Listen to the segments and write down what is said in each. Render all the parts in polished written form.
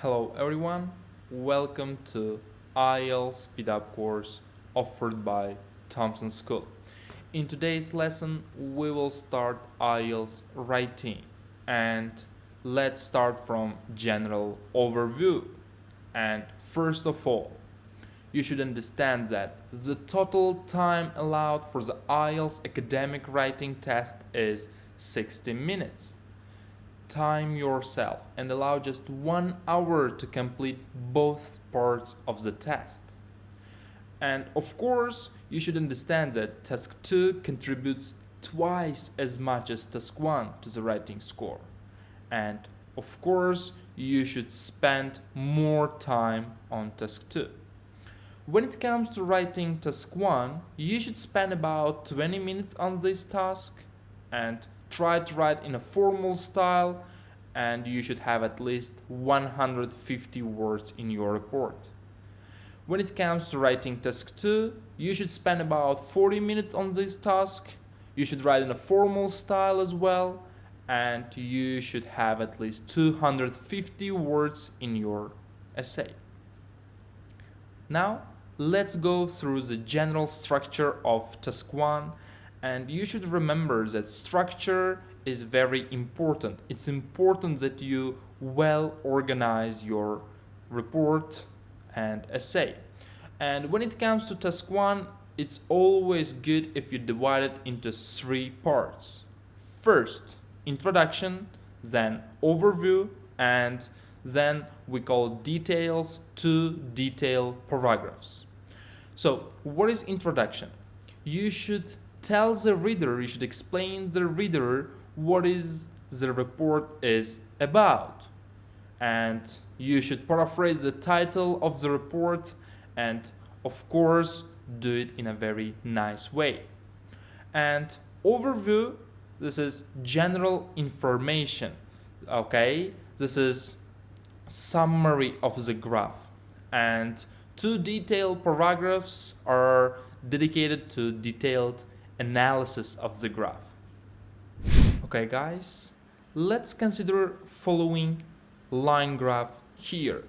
Hello everyone, welcome to IELTS Speed Up course offered by Thompson School. In today's lesson, we will start IELTS writing, and let's start from general overview. And first of all, you should understand that the total time allowed for the IELTS academic writing test is 60 minutes. Time yourself and allow just 1 hour to complete both parts of the test. And of course, you should understand that task 2 contributes twice as much as task 1 to the writing score. And of course, you should spend more time on task 2. When it comes to writing task 1, you should spend about 20 minutes on this task and try to write in a formal style, and you should have at least 150 words in your report. When it comes to writing task 2, you should spend about 40 minutes on this task. You should write in a formal style as well, and you should have at least 250 words in your essay. Now, let's go through the general structure of task 1. And you should remember that structure is very important. It's important that you well organize your report and essay. And when it comes to task 1, it's always good if you divide it into 3 parts. First, introduction, then overview, and then we call details to detail paragraphs. So, what is introduction? You should tell the reader, you should explain the reader what is the report is about. And you should paraphrase the title of the report and of course do it in a very nice way. And overview, this is general information. Okay, this is summary of the graph. And 2 detailed paragraphs are dedicated to detailed analysis of the graph. Okay guys, let's consider following line graph here.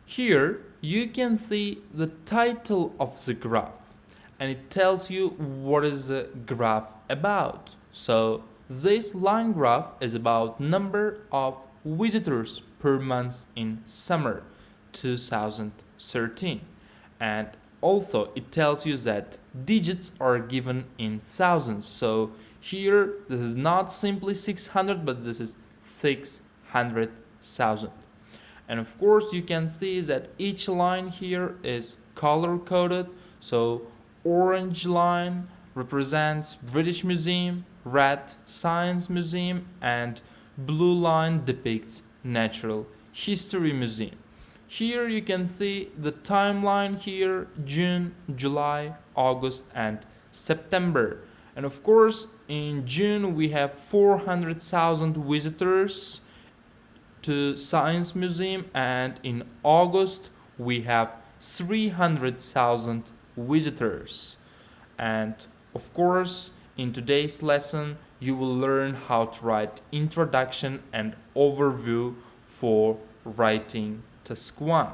Here you can see the title of the graph and it tells you what is the graph about. So this line graph is about number of visitors per month in summer 2013, and also it tells you that digits are given in thousands. So here this is not simply 600 but this is 600,000. And of course you can see that each line here is color coded. So orange line represents British Museum, red Science Museum, and blue line depicts Natural History Museum. Here you can see the timeline here, June, July, August and September. And of course in June we have 400,000 visitors to Science Museum, and in August we have 300,000 visitors. And of course in today's lesson you will learn how to write introduction and overview for writing task 1.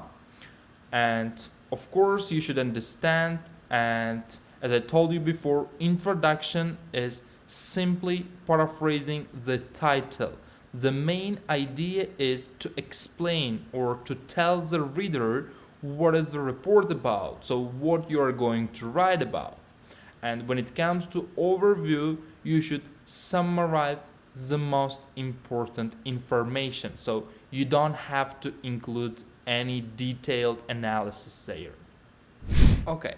And of course you should understand, and as I told you before, introduction is simply paraphrasing the title. The main idea is to explain or to tell the reader what is the report about, so what you are going to write about. And when it comes to overview, you should summarize the most important information, so you don't have to include any detailed analysis there. Okay,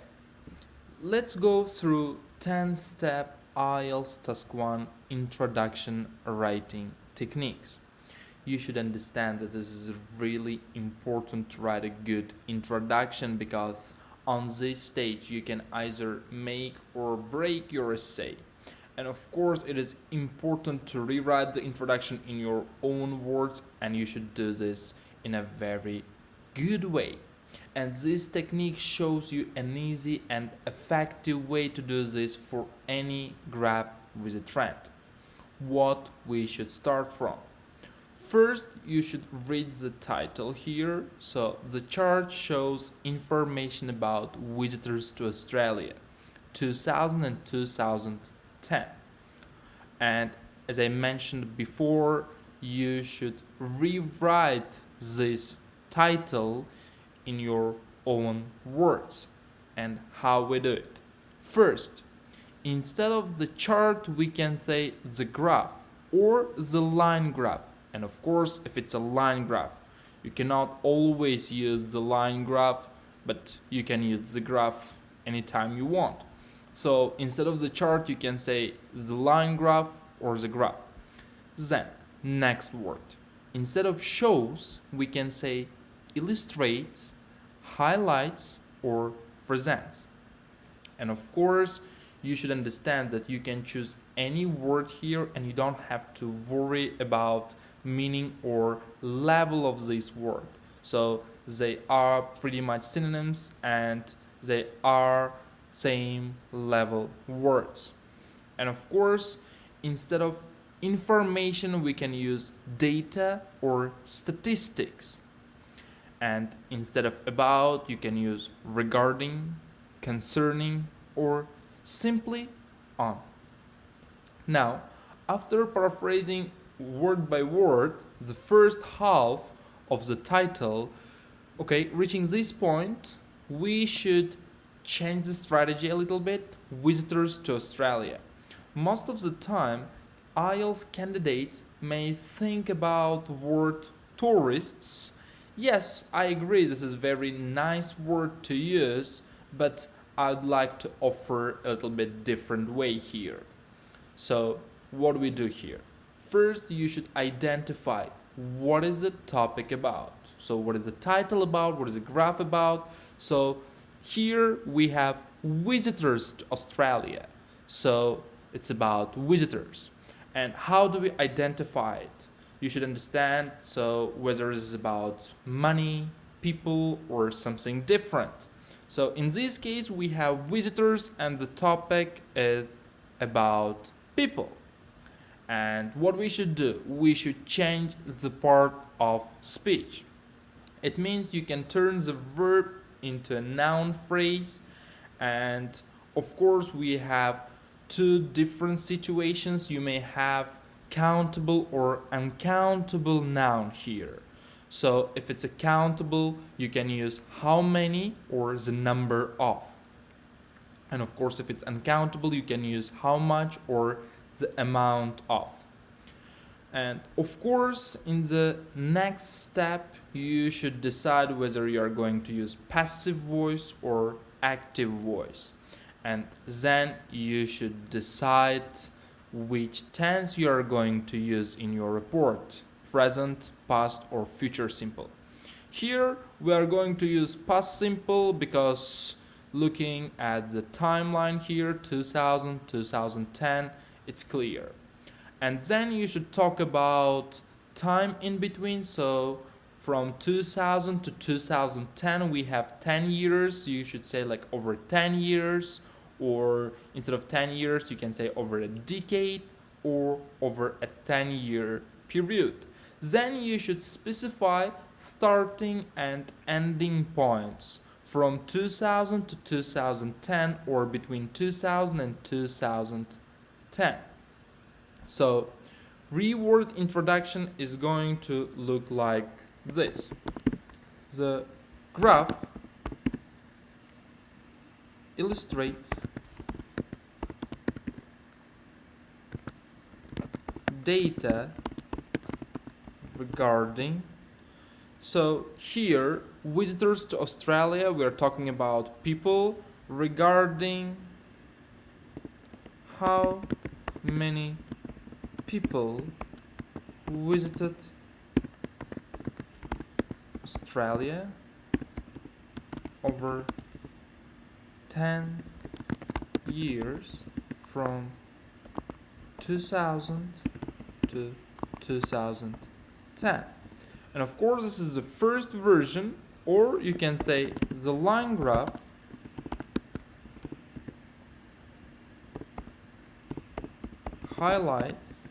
let's go through 10-step IELTS Task 1 Introduction Writing Techniques. You should understand that this is really important to write a good introduction, because on this stage you can either make or break your essay. And of course it is important to rewrite the introduction in your own words, and you should do this in a very good way. And this technique shows you an easy and effective way to do this for any graph with a trend. What we should start from. First, you should read the title here. So the chart shows information about visitors to Australia 2000 and 2010. And as I mentioned before, you should rewrite this title in your own words. And how we do it? First, instead of the chart, we can say the graph or the line graph. And of course, if it's a line graph, you cannot always use the line graph, but you can use the graph anytime you want. So instead of the chart, you can say the line graph or the graph. Then, next word. Instead of shows, we can say illustrates, highlights, or presents. And of course, you should understand that you can choose any word here and you don't have to worry about meaning or level of this word. So they are pretty much synonyms and they are same level words. And of course, instead of information, we can use data or statistics. And instead of about, you can use regarding, concerning, or simply on. Now, after paraphrasing word by word the first half of the title, reaching this point, we should change the strategy a little bit. Visitors to Australia. Most of the time, IELTS candidates may think about word tourists. Yes, I agree, this is a very nice word to use, but I'd like to offer a little bit different way here. So, what do we do here? First, you should identify what is the topic about. So, what is the title about? What is the graph about? So, here we have visitors to Australia. So, it's about visitors. And how do we identify it? You should understand, so whether it's about money, people, or something different. So in this case, we have visitors and the topic is about people. And what we should do? We should change the part of speech. It means you can turn the verb into a noun phrase. And of course, we have two different situations. You may have countable or uncountable noun here. So if it's a countable, you can use how many or the number of. And of course, if it's uncountable, you can use how much or the amount of. And of course, in the next step, you should decide whether you are going to use passive voice or active voice. And then you should decide which tense you are going to use in your report, present, past, or future simple. Here we are going to use past simple because looking at the timeline here, 2000, 2010, it's clear. And then you should talk about time in between. So from 2000 to 2010, we have 10 years. You should say like over 10 years. Or instead of 10 years, you can say over a decade or over a 10-year period. Then you should specify starting and ending points from 2000 to 2010 or between 2000 and 2010. So, reword introduction is going to look like this. The graph illustrates data regarding. So here, visitors to Australia, we are talking about people. Regarding how many people visited Australia over 10 years from 2000 to 2010. And of course, this is the first version, or you can say the line graph highlights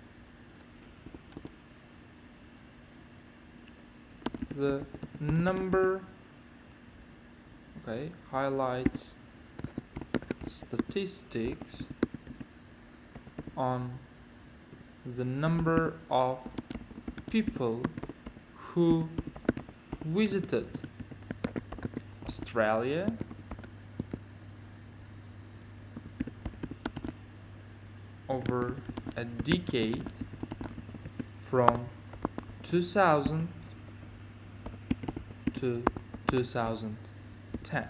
the number, okay, highlights statistics on the number of people who visited Australia over a decade from 2000 to 2010.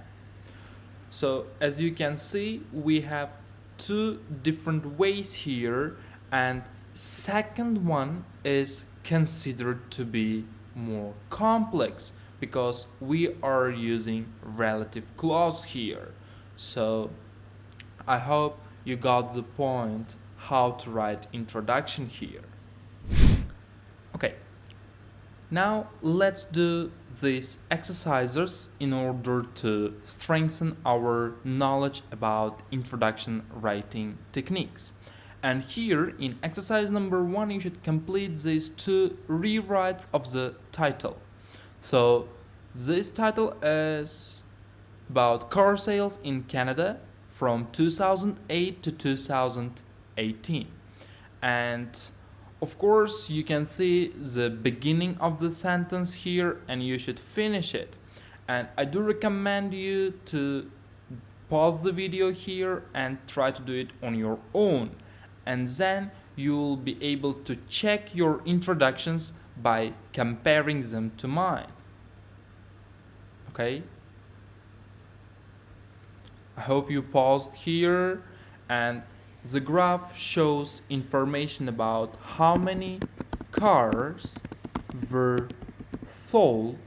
So as you can see, we have two different ways here, and second one is considered to be more complex because we are using relative clause here. So I hope you got the point how to write introduction here. Okay, now let's do these exercises in order to strengthen our knowledge about introduction writing techniques. And here in exercise number 1, you should complete these two rewrites of the title. So this title is about car sales in Canada from 2008 to 2018. And of course, you can see the beginning of the sentence here and you should finish it. And I do recommend you to pause the video here and try to do it on your own. And then you will be able to check your introductions by comparing them to mine. Okay? I hope you paused here, and the graph shows information about how many cars were sold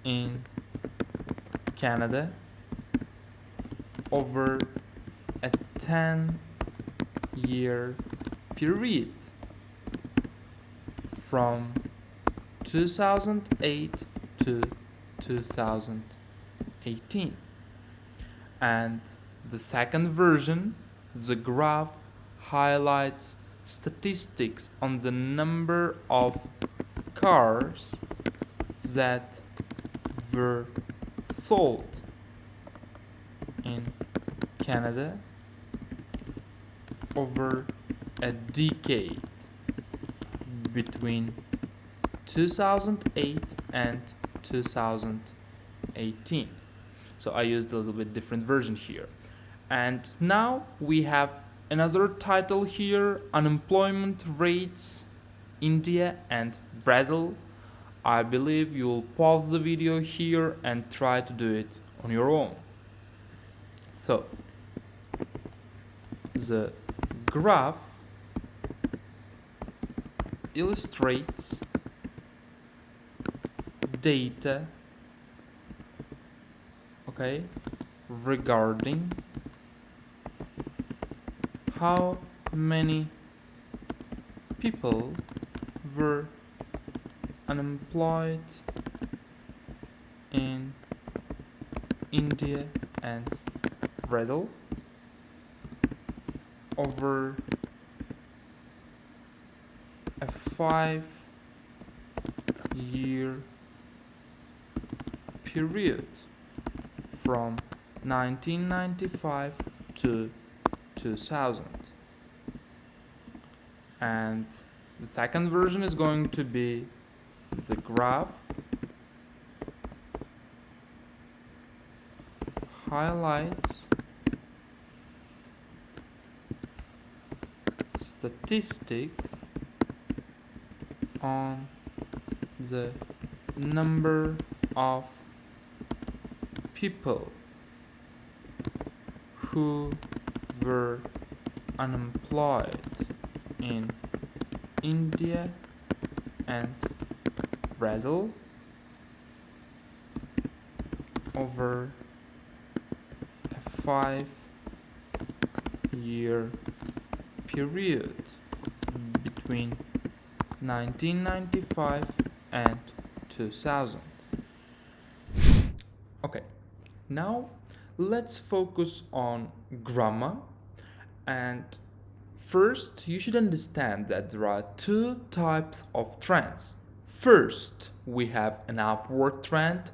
in Canada over a 10-year period from 2008 to 2018. And the second version, the graph highlights statistics on the number of cars that were sold in Canada over a decade between 2008 and 2018. So I used a little bit different version here. And now we have another title here, unemployment rates, India and Brazil. I believe you'll pause the video here and try to do it on your own. So the graph illustrates data, okay, regarding how many people were unemployed in India and Brazil over a 5-year period from 1995 to 2000. And the second version is going to be the graph highlights statistics on the number of people who were unemployed in India and Brazil over a 5-year period between 1995 and 2000. Okay, now let's focus on grammar. And first, you should understand that there are two types of trends. First, we have an upward trend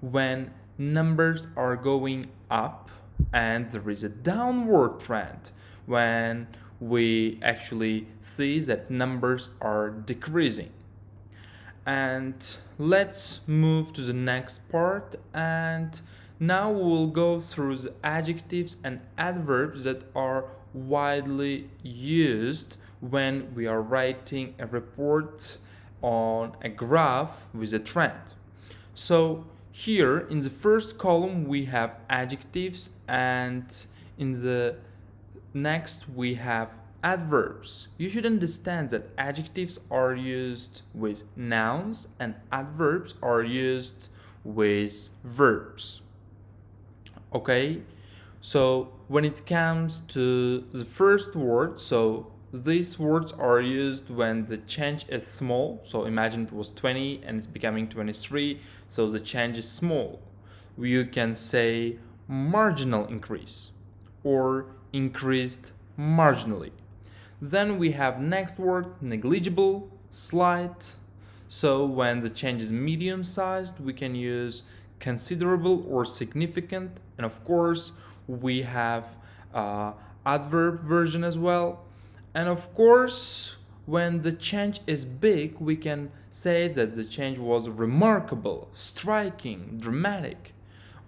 when numbers are going up, and there is a downward trend when we actually see that numbers are decreasing. And let's move to the next part, and now we'll go through the adjectives and adverbs that are widely used when we are writing a report on a graph with a trend. So here in the first column we have adjectives, and in the next we have adverbs. You should understand that adjectives are used with nouns and adverbs are used with verbs. Okay, so when it comes to the first word, so these words are used when the change is small. So imagine it was 20 and it's becoming 23, so the change is small. You can say marginal increase or increased marginally. Then we have next word, negligible, slight. So when the change is medium sized, we can use considerable or significant. And of course, we have adverb version as well. And of course, when the change is big, we can say that the change was remarkable, striking, dramatic.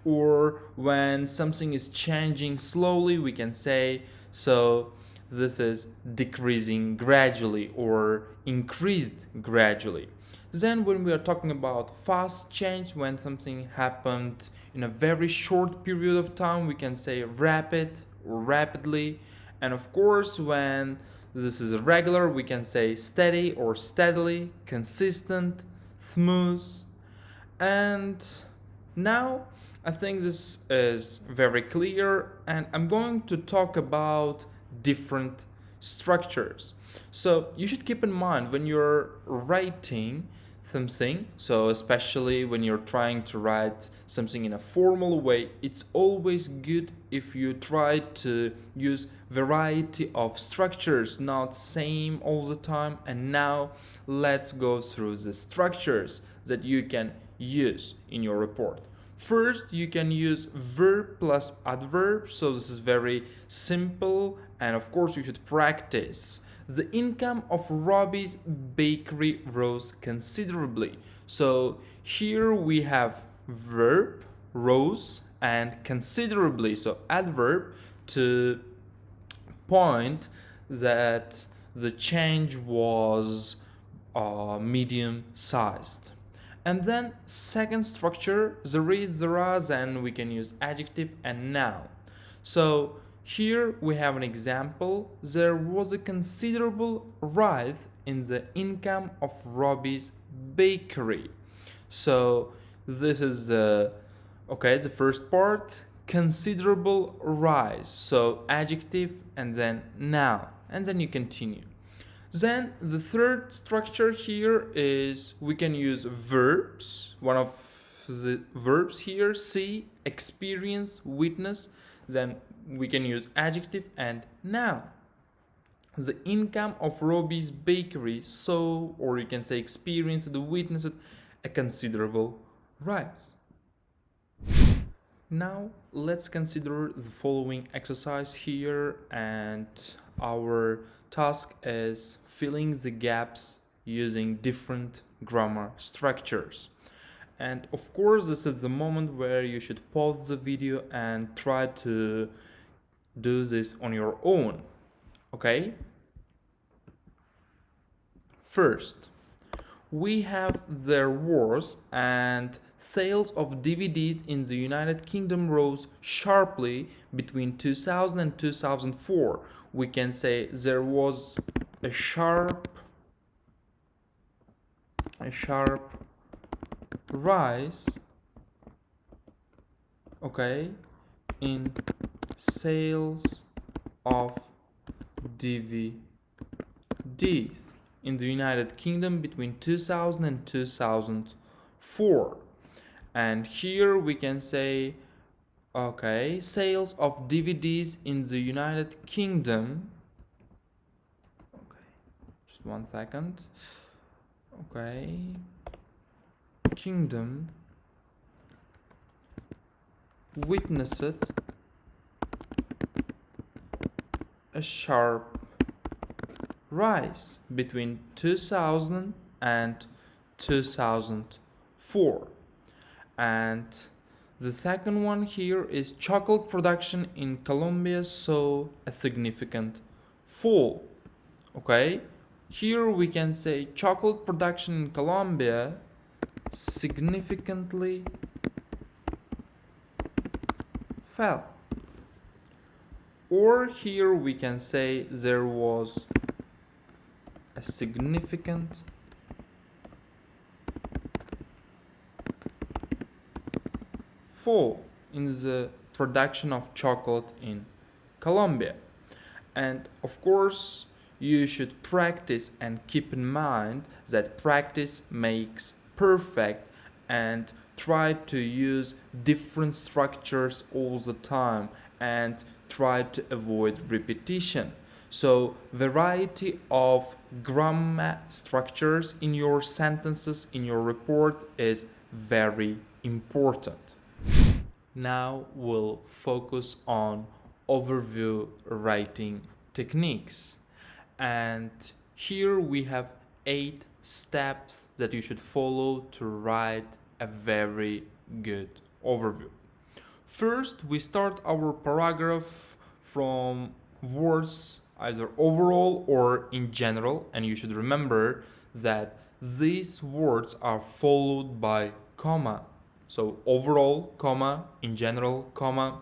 Or when something is changing slowly, we can say, so this is decreasing gradually or increased gradually. Then when we are talking about fast change, when something happened in a very short period of time, we can say rapid or rapidly. And of course, when this is irregular, we can say steady or steadily, consistent, smooth. And now I think this is very clear, and I'm going to talk about different structures. So you should keep in mind when you're writing something, so especially when you're trying to write something in a formal way, it's always good if you try to use variety of structures, not same all the time. And now let's go through the structures that you can use in your report. First, you can use verb plus adverb, so this is very simple, and of course you should practice. The income of Robbie's bakery rose considerably. So here we have verb, rose, and considerably, so adverb, to point that the change was medium sized. And then second structure, there is, there are, then we can use adjective and noun. So here we have an example. There was a considerable rise in the income of Robbie's bakery. So this is the first part, considerable rise. So adjective and then noun, and then you continue. Then the third structure here is we can use verbs. One of the verbs here, see, experience, witness. Then we can use adjective and noun. The income of Robbie's bakery saw, or you can say experienced, witnessed a considerable rise. Now let's consider the following exercise here, and our task is filling the gaps using different grammar structures. And of course, this is the moment where you should pause the video and try to do this on your own. Okay? First, we have there was, and sales of DVDs in the United Kingdom rose sharply between 2000 and 2004. We can say there was a sharp rise, okay, in sales of DVDs in the United Kingdom between 2000 and 2004. And here we can say, okay, sales of DVDs in the United Kingdom. Okay, just 1 second. Okay, kingdom witnessed a sharp rise between 2000 and 2004. And the second one here is chocolate production in Colombia saw a significant fall. Okay, here we can say chocolate production in Colombia significantly fell. Or here we can say there was a significant fall in the production of chocolate in Colombia. And of course, you should practice and keep in mind that practice makes perfect, and try to use different structures all the time and try to avoid repetition. So variety of grammar structures in your sentences in your report is very important. Now we'll focus on overview writing techniques. And here we have 8 steps that you should follow to write a very good overview. First, we start our paragraph from words either overall or in general, and you should remember that these words are followed by comma. So overall, comma, in general, comma,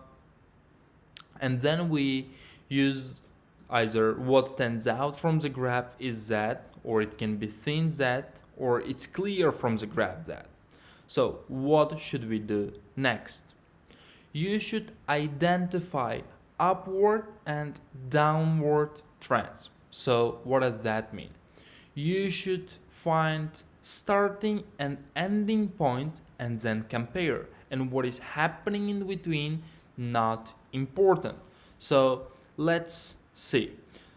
and then we use either what stands out from the graph is that, or it can be seen that, or it's clear from the graph that. So what should we do next? You should identify upward and downward trends. So what does that mean? You should find starting and ending points and then compare, and what is happening in between not important. So let's see.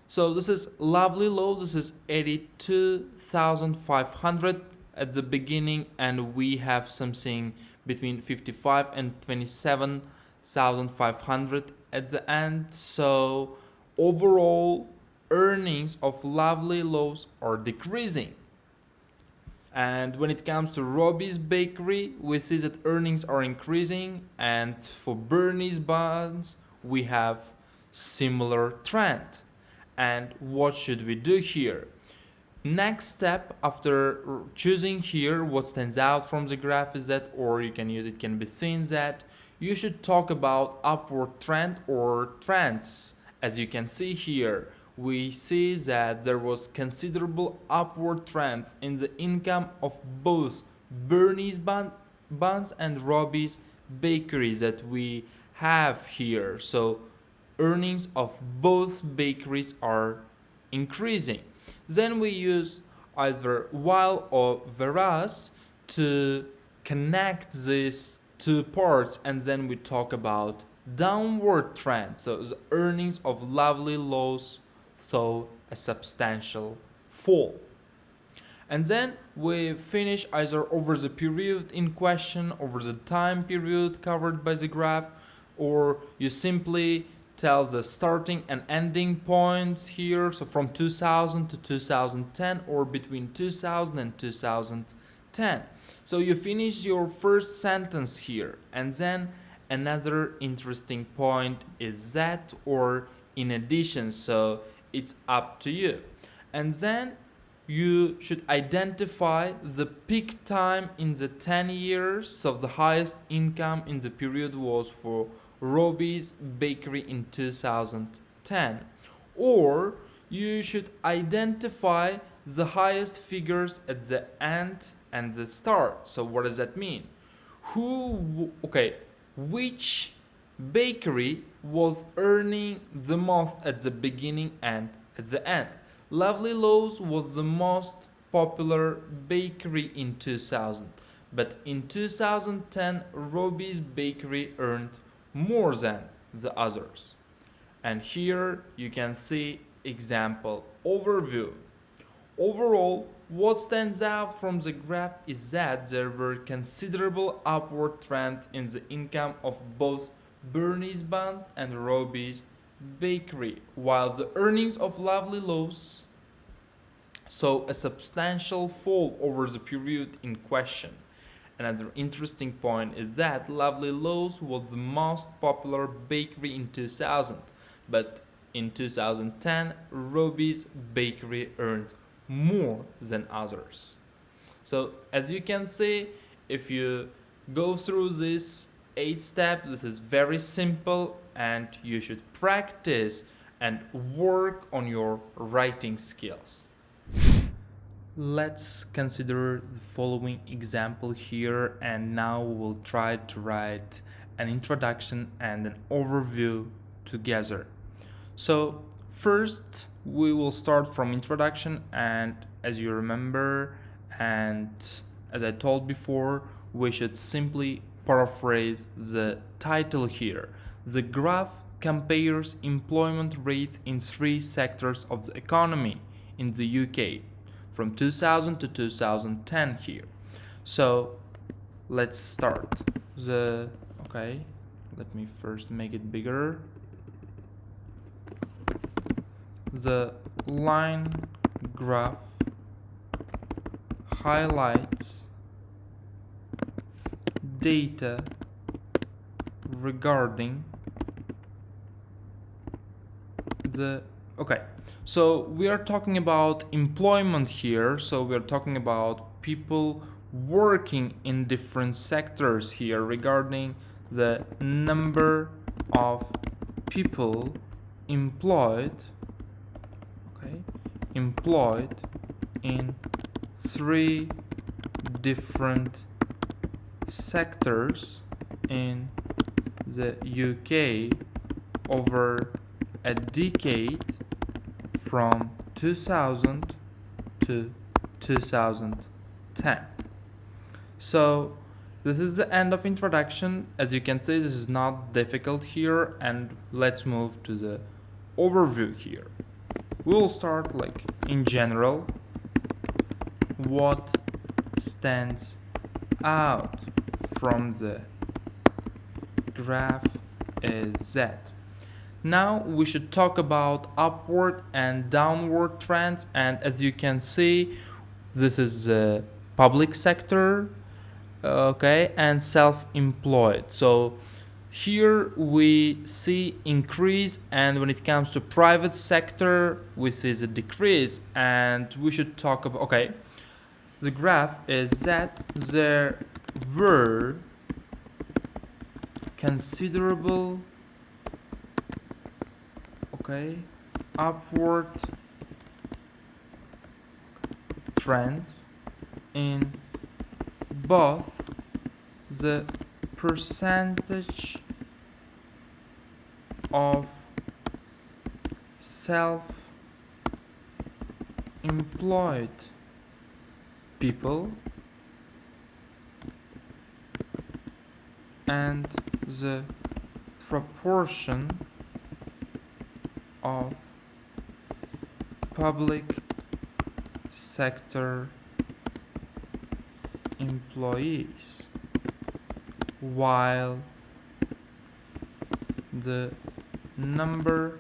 So this is lovely low, this is 82,500 at the beginning, and we have something between 55 and 27,500 at the end. So overall earnings of lovely lows are decreasing. And when it comes to Robbie's Bakery, we see that earnings are increasing, and for Bernie's Buns we have similar trend. And what should we do here? Next step after choosing here what stands out from the graph is that, or you can use it can be seen that, you should talk about upward trend or trends. As you can see here, we see that there was considerable upward trends in the income of both Bernie's Buns and Robbie's Bakery that we have here. So earnings of both bakeries are increasing. Then we use either while or whereas to connect these two parts, and then we talk about downward trend. So the earnings of lovely lows saw a substantial fall. And then we finish either over the period in question, over the time period covered by the graph, or you simply tell the starting and ending points here, so from 2000 to 2010 or between 2000 and 2010. So you finish your first sentence here, and then another interesting point is that or in addition, so it's up to you. And then you should identify the peak time in the 10 years, so the highest income in the period was for Robbie's Bakery in 2010. Or you should identify the highest figures at the end and the start. So what does that mean? Which bakery was earning the most at the beginning and at the end? Lovely Lows was the most popular bakery in 2000, but in 2010 Robbie's Bakery earned more than the others. And here you can see example overview. Overall, what stands out from the graph is that there were considerable upward trend in the income of both Bernie's Band and Robbie's Bakery, while the earnings of Lovely Loaves saw a substantial fall over the period in question. Another interesting point is that Lovely Loaves was the most popular bakery in 2000, but in 2010, Robbie's Bakery earned more than others. So, as you can see, if you go through this 8 steps, this is very simple and you should practice and work on your writing skills. Let's consider the following example here, and now we'll try to write an introduction and an overview together. So first we will start from introduction, and as you remember and as I told before, we should simply paraphrase the title here. The graph compares employment rate in 3 sectors of the economy in the UK from 2000 to 2010 here. So let's start. Let me first make it bigger. The line graph highlights data regarding so we are talking about employment here, so we are talking about people working in different sectors here regarding the number of people employed in 3 different sectors in the UK over a decade from 2000 to 2010. So this is the end of introduction. As you can see, this is not difficult here, and let's move to the overview here. We'll start like in general. What stands out from the graph is that. Now we should talk about upward and downward trends, and as you can see, this is the public sector, and self-employed. So here we see increase, and when it comes to private sector we see the decrease, and we should talk about the graph is that there were considerable upward trends in both the percentage of self-employed people and the proportion of public sector employees, while the number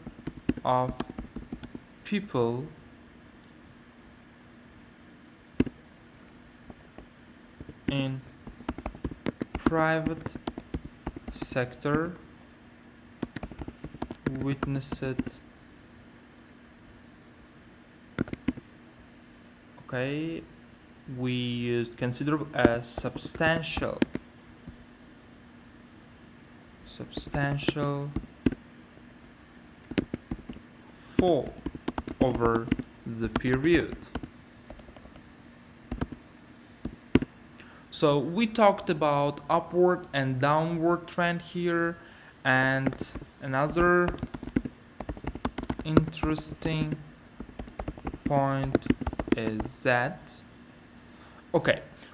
of people in private sector witnessed we used considerable as substantial fall over the period. So we talked about upward and downward trend here, and another interesting point is that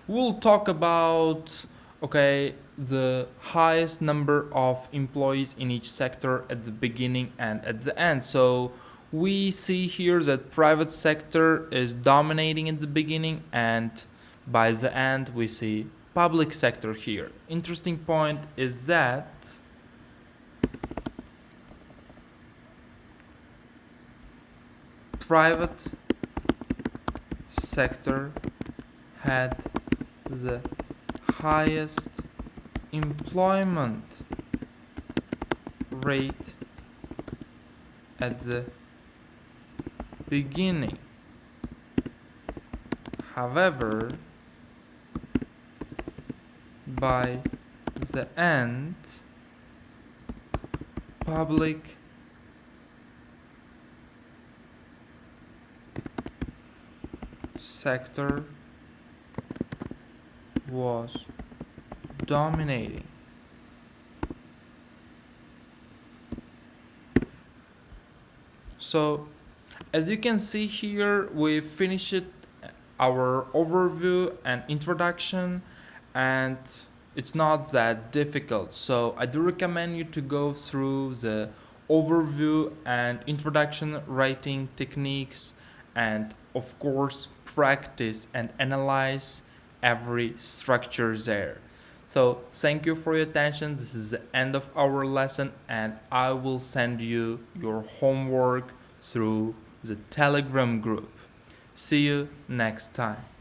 we'll talk about the highest number of employees in each sector at the beginning and at the end. So we see here that private sector is dominating in the beginning, and by the end we see public sector here. Interesting point is that private sector had the highest employment rate at the beginning. However, by the end, public sector was dominating. So as you can see here, we finished our overview and introduction, and it's not that difficult. So I do recommend you to go through the overview and introduction writing techniques, and of course practice and analyze every structure there. So thank you for your attention. This is the end of our lesson, and I will send you your homework through the Telegram group. See you next time.